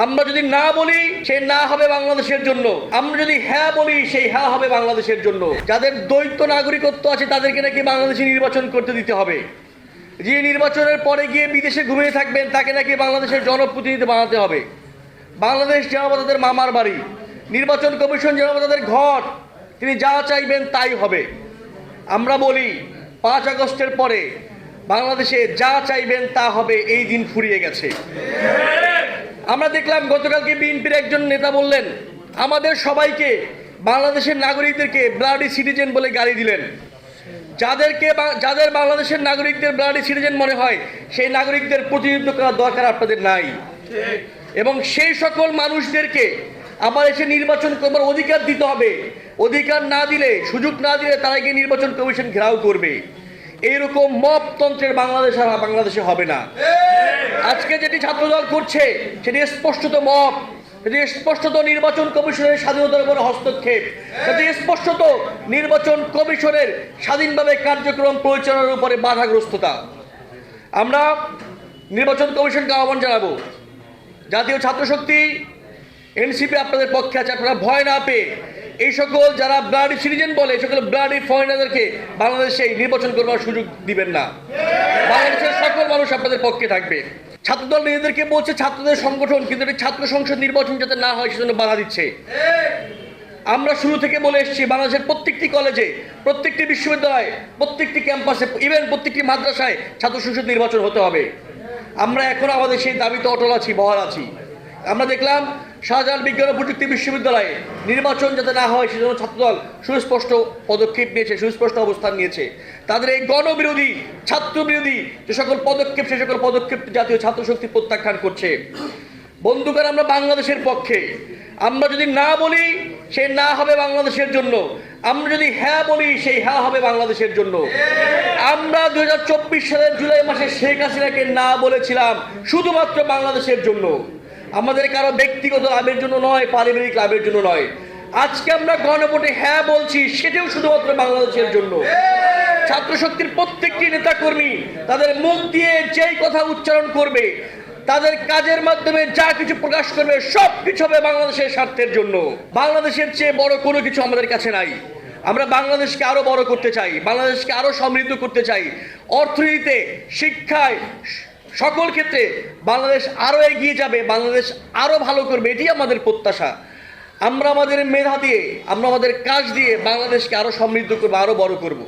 আমরা যদি না বলি সেই না হবে বাংলাদেশের জন্য, আমরা যদি হ্যাঁ বলি সেই হ্যাঁ হবে বাংলাদেশের জন্য। যাদের দ্বৈত নাগরিকত্ব আছে তাদেরকে নাকি বাংলাদেশে নির্বাচন করতে দিতে হবে, যে নির্বাচনের পরে গিয়ে বিদেশে ঘুমিয়ে থাকবেন তাকে নাকি বাংলাদেশের জনপ্রতিনিধি বানাতে হবে। বাংলাদেশ যেন তাদের মামার বাড়ি, নির্বাচন কমিশন যেন তাদের ঘর, তিনি যা চাইবেন তাই হবে। আমরা বলি 5 আগস্টের পরে বাংলাদেশে যা চাইবেন তা হবে, এই দিন ফুরিয়ে গেছে। আমরা দেখলাম গতকালকে বিএনপির একজন নেতা বললেন আমাদের সবাইকে, বাংলাদেশের নাগরিকদেরকে ব্লাডি সিটিজেন বলে গালি দিলেন। যাদের বাংলাদেশের নাগরিকদের ব্লাডি সিটিজেন মনে হয় সেই নাগরিকদের প্রতিনিধিত্ব করার দরকার আপনাদের নাই, এবং সেই সকল মানুষদেরকে আবার এসে নির্বাচন করবার অধিকার দিতে হবে। অধিকার না দিলে, সুযোগ না দিলে তারা গিয়ে নির্বাচন কমিশন ঘেরাও করবে। এইরকম মপতন্ত্রের বাংলাদেশ আর বাংলাদেশে হবে না। আজকে যেটি ছাত্রদল করছে সেটি স্পষ্টত মপ, সেটি স্পষ্টত নির্বাচন কমিশনের স্বাধীনতার উপর হস্তক্ষেপ, সেটি স্পষ্টত নির্বাচন কমিশনের স্বাধীনভাবে কার্যক্রম পরিচালনার উপরে বাধাগ্রস্ততা। আমরা নির্বাচন কমিশনকে আহ্বান জানাবো, জাতীয় ছাত্রশক্তি এনসিপি আপনাদের পক্ষে আছে। আপনারা ভয় না পেয়ে এই সকল যারা ব্লাডি সিটিজেন বলে, এই সকল ব্লাডি ফরেনারদেরকে বাংলাদেশে নির্বাচন করবার সুযোগ দিবেন না। বাংলাদেশের সকল মানুষ আপনাদের পক্ষে থাকবে। ছাত্রদল নিজেদেরকে বলছে ছাত্রদের সংগঠন, কিন্তু ছাত্র সংসদ নির্বাচন যাতে না হয় সেজন্য বাধা দিচ্ছে। আমরা শুরু থেকে বলে এসেছি বাংলাদেশের প্রত্যেকটি কলেজে, প্রত্যেকটি বিশ্ববিদ্যালয়ে, প্রত্যেকটি ক্যাম্পাসে, ইভেন প্রত্যেকটি মাদ্রাসায় ছাত্র সংসদ নির্বাচন হতে হবে। আমরা এখন আমাদের সেই দাবিতে অটল আছি, বহাল আছি। আমরা দেখলাম শাহজালাল বিজ্ঞান ও প্রযুক্তি বিশ্ববিদ্যালয়ে নির্বাচন যাতে না হয় সেজন্য ছাত্রদল সুস্পষ্ট পদক্ষেপ নিয়েছে, সুস্পষ্ট অবস্থান নিয়েছে। তাদের এই গণবিরোধী, ছাত্রবিরোধী যে সকল পদক্ষেপ, সে সকল পদক্ষেপ জাতীয় ছাত্রশক্তি প্রত্যাখ্যান করছে। বন্ধুগণ, আমরা বাংলাদেশের পক্ষে। আমরা যদি না বলি সেই না হবে বাংলাদেশের জন্য, আমরা যদি হ্যাঁ বলি সেই হ্যাঁ হবে বাংলাদেশের জন্য। আমরা 2024 সালের জুলাই মাসে শেখ হাসিনাকে না বলেছিলাম শুধুমাত্র বাংলাদেশের জন্য, আমাদের কারো ব্যক্তিগত লাভের জন্য নয়, পারিবারিক লাভের জন্য নয়। আজকে আমরা গণভোটে হ্যাঁ বলছি, সেটাও শুধুমাত্র বাংলাদেশের জন্য। ছাত্রশক্তির প্রত্যেকটি নেতাকর্মী তাদের মুখ দিয়ে যেই কথা উচ্চারণ করবে, তাদের কাজের মাধ্যমে যা কিছু প্রকাশ করবে, সব কিছু হবে বাংলাদেশের স্বার্থের জন্য। বাংলাদেশের চেয়ে বড় কোনো কিছু আমাদের কাছে নাই। আমরা বাংলাদেশকে আরো বড় করতে চাই, বাংলাদেশকে আরো সমৃদ্ধ করতে চাই। অর্থনীতিতে, শিক্ষায়, সকল ক্ষেত্রে বাংলাদেশ আরো এগিয়ে যাবে, বাংলাদেশ আরো ভালো করবে, এটি আমাদের প্রত্যাশা। আমরা আমাদের মেধা দিয়ে, আমরা আমাদের কাজ দিয়ে বাংলাদেশকে আরো সমৃদ্ধ করবো, আরো বড় করব।